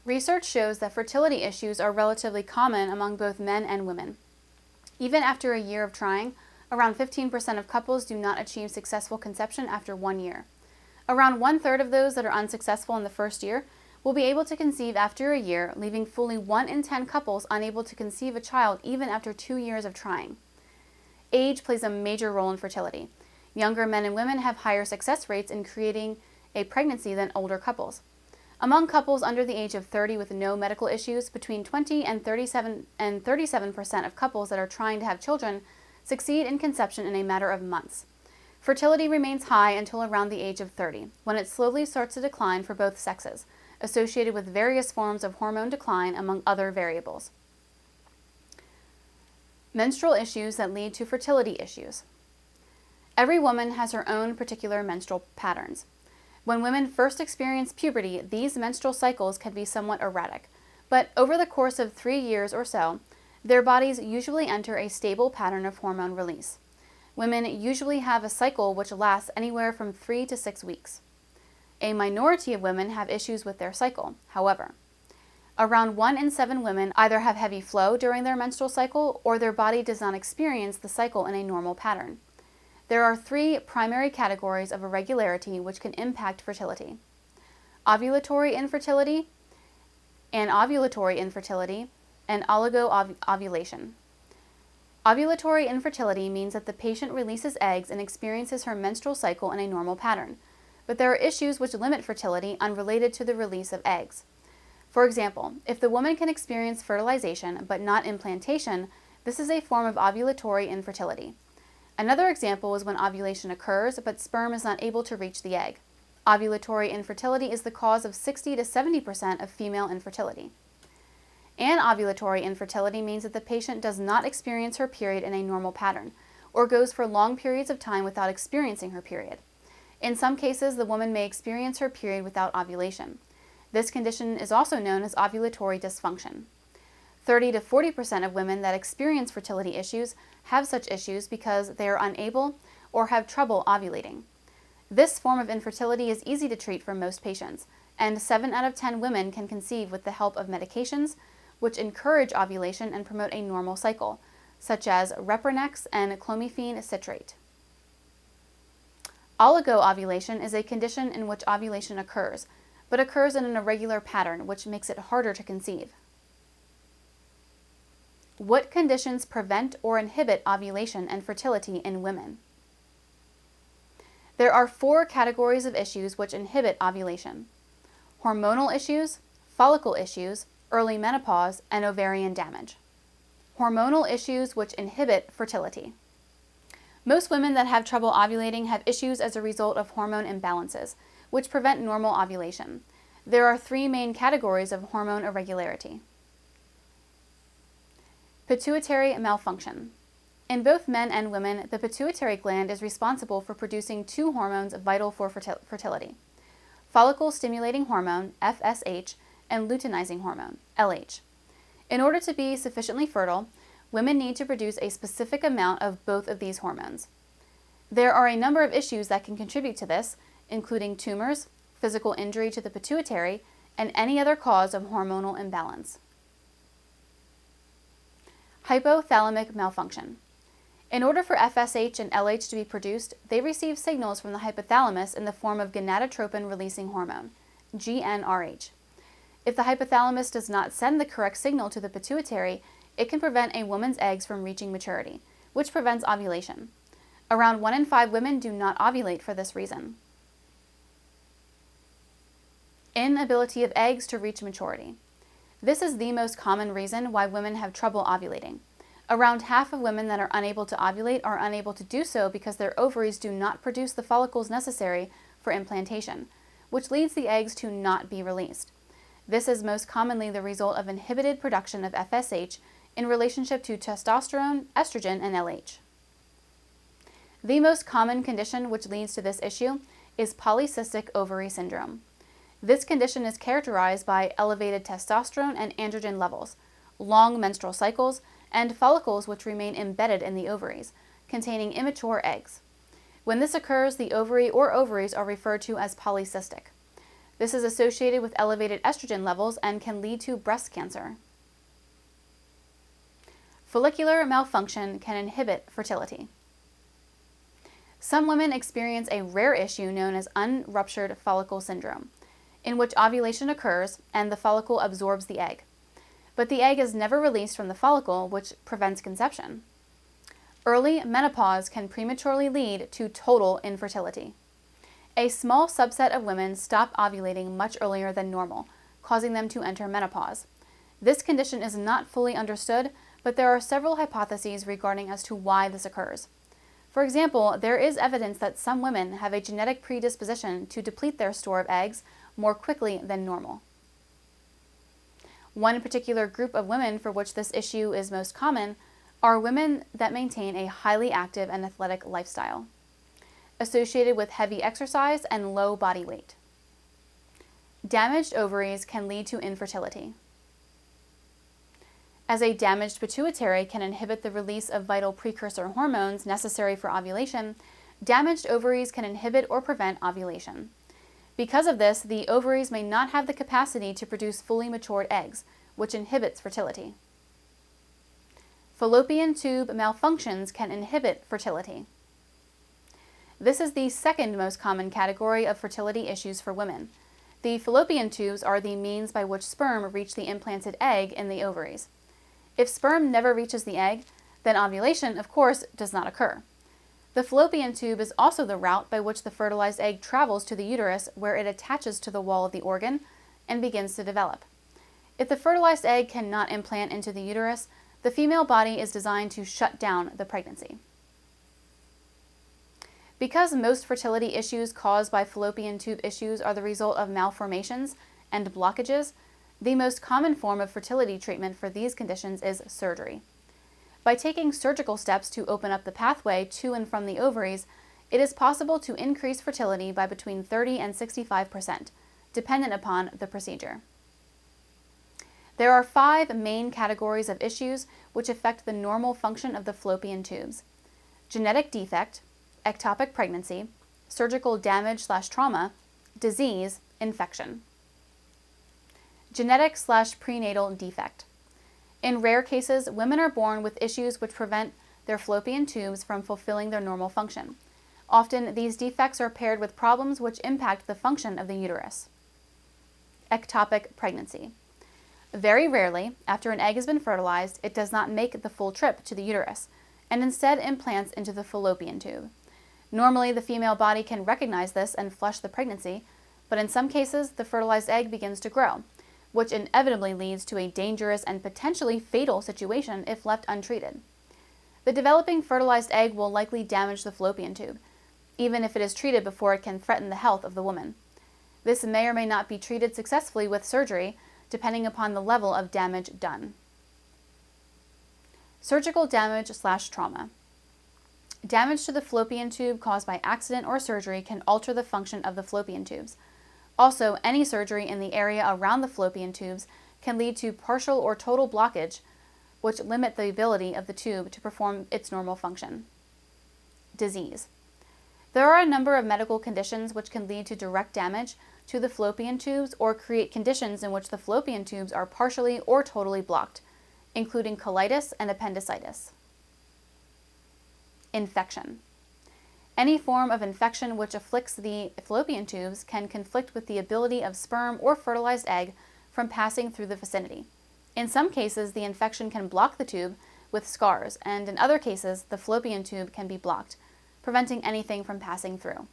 Research shows that fertility issues are relatively common among both men and women. Even after a year of trying, around 15% of couples do not achieve successful conception after 1 year. Around 1/3 of those that are unsuccessful in the first year will be able to conceive after a year, leaving fully 1 in 10 couples unable to conceive a child even after 2 years of trying. Age plays a major role in fertility. Younger men and women have higher success rates in creating a pregnancy than older couples. Among couples under the age of 30 with no medical issues, between 20 and 37% of couples that are trying to have children succeed in conception in a matter of months. Fertility remains high until around the age of 30, when it slowly starts to decline for both sexes, associated with various forms of hormone decline among other variables. Menstrual issues that lead to fertility issues. Every woman has her own particular menstrual patterns. When women first experience puberty, these menstrual cycles can be somewhat erratic, but over the course of 3 years or so, their bodies usually enter a stable pattern of hormone release. Women usually have a cycle which lasts anywhere from 3 to 6 weeks. A minority of women have issues with their cycle, however. Around 1 in 7 women either have heavy flow during their menstrual cycle or their body does not experience the cycle in a normal pattern. There are 3 primary categories of irregularity which can impact fertility: ovulatory infertility, anovulatory infertility, and oligo-ovulation. Ovulatory infertility means that the patient releases eggs and experiences her menstrual cycle in a normal pattern, but there are issues which limit fertility unrelated to the release of eggs. For example, if the woman can experience fertilization but not implantation, this is a form of ovulatory infertility. Another example is when ovulation occurs, but sperm is not able to reach the egg. Ovulatory infertility is the cause of 60 to 70% of female infertility. Anovulatory infertility means that the patient does not experience her period in a normal pattern, or goes for long periods of time without experiencing her period. In some cases, the woman may experience her period without ovulation. This condition is also known as ovulatory dysfunction. 30 to 40% of women that experience fertility issues have such issues because they are unable or have trouble ovulating. This form of infertility is easy to treat for most patients, and 7 out of 10 women can conceive with the help of medications which encourage ovulation and promote a normal cycle, such as Repronex and clomiphene citrate. Oligo-ovulation is a condition in which ovulation occurs, but occurs in an irregular pattern, which makes it harder to conceive. What conditions prevent or inhibit ovulation and fertility in women? There are 4 categories of issues which inhibit ovulation: hormonal issues, follicle issues, early menopause, and ovarian damage. Hormonal issues which inhibit fertility. Most women that have trouble ovulating have issues as a result of hormone imbalances, which prevent normal ovulation. There are 3 main categories of hormone irregularity. Pituitary malfunction. In both men and women, the pituitary gland is responsible for producing 2 hormones vital for fertility: follicle-stimulating hormone, FSH, and luteinizing hormone, LH. In order to be sufficiently fertile, women need to produce a specific amount of both of these hormones. There are a number of issues that can contribute to this, including tumors, physical injury to the pituitary, and any other cause of hormonal imbalance. Hypothalamic malfunction. In order for FSH and LH to be produced, they receive signals from the hypothalamus in the form of gonadotropin-releasing hormone, GnRH. If the hypothalamus does not send the correct signal to the pituitary, it can prevent a woman's eggs from reaching maturity, which prevents ovulation. Around 1 in 5 women do not ovulate for this reason. Inability of eggs to reach maturity. This is the most common reason why women have trouble ovulating. Around half of women that are unable to ovulate are unable to do so because their ovaries do not produce the follicles necessary for implantation, which leads the eggs to not be released. This is most commonly the result of inhibited production of FSH in relationship to testosterone, estrogen, and LH. The most common condition which leads to this issue is polycystic ovary syndrome. This condition is characterized by elevated testosterone and androgen levels, long menstrual cycles, and follicles which remain embedded in the ovaries, containing immature eggs. When this occurs, the ovary or ovaries are referred to as polycystic. This is associated with elevated estrogen levels and can lead to breast cancer. Follicular malfunction can inhibit fertility. Some women experience a rare issue known as unruptured follicle syndrome, in which ovulation occurs and the follicle absorbs the egg. But the egg is never released from the follicle, which prevents conception. Early menopause can prematurely lead to total infertility. A small subset of women stop ovulating much earlier than normal, causing them to enter menopause. This condition is not fully understood, but there are several hypotheses regarding as to why this occurs. For example, there is evidence that some women have a genetic predisposition to deplete their store of eggs more quickly than normal. One particular group of women for which this issue is most common are women that maintain a highly active and athletic lifestyle, associated with heavy exercise and low body weight. Damaged ovaries can lead to infertility, as a damaged pituitary can inhibit the release of vital precursor hormones necessary for ovulation. Damaged ovaries can inhibit or prevent ovulation. Because of this, the ovaries may not have the capacity to produce fully matured eggs, which inhibits fertility. Fallopian tube malfunctions can inhibit fertility. This is the second most common category of fertility issues for women. The fallopian tubes are the means by which sperm reach the implanted egg in the ovaries. If sperm never reaches the egg, then ovulation, of course, does not occur. The fallopian tube is also the route by which the fertilized egg travels to the uterus, where it attaches to the wall of the organ and begins to develop. If the fertilized egg cannot implant into the uterus, the female body is designed to shut down the pregnancy. Because most fertility issues caused by fallopian tube issues are the result of malformations and blockages, the most common form of fertility treatment for these conditions is surgery. By taking surgical steps to open up the pathway to and from the ovaries, it is possible to increase fertility by between 30 and 65%, dependent upon the procedure. There are 5 main categories of issues which affect the normal function of the fallopian tubes: genetic defect, ectopic pregnancy, surgical damage/trauma, disease, infection. Genetic/prenatal defect. In rare cases, women are born with issues which prevent their fallopian tubes from fulfilling their normal function. Often, these defects are paired with problems which impact the function of the uterus. Ectopic pregnancy. Very rarely, after an egg has been fertilized, it does not make the full trip to the uterus, and instead implants into the fallopian tube. Normally, the female body can recognize this and flush the pregnancy, but in some cases, the fertilized egg begins to grow, which inevitably leads to a dangerous and potentially fatal situation if left untreated. The developing fertilized egg will likely damage the fallopian tube, even if it is treated before it can threaten the health of the woman. This may or may not be treated successfully with surgery, depending upon the level of damage done. Surgical damage/trauma. Damage to the fallopian tube caused by accident or surgery can alter the function of the fallopian tubes. Also, any surgery in the area around the fallopian tubes can lead to partial or total blockage, which limit the ability of the tube to perform its normal function. Disease. There are a number of medical conditions which can lead to direct damage to the fallopian tubes or create conditions in which the fallopian tubes are partially or totally blocked, including colitis and appendicitis. Infection. Any form of infection which afflicts the fallopian tubes can conflict with the ability of sperm or fertilized egg from passing through the vicinity. In some cases, the infection can block the tube with scars, and in other cases, the fallopian tube can be blocked, preventing anything from passing through.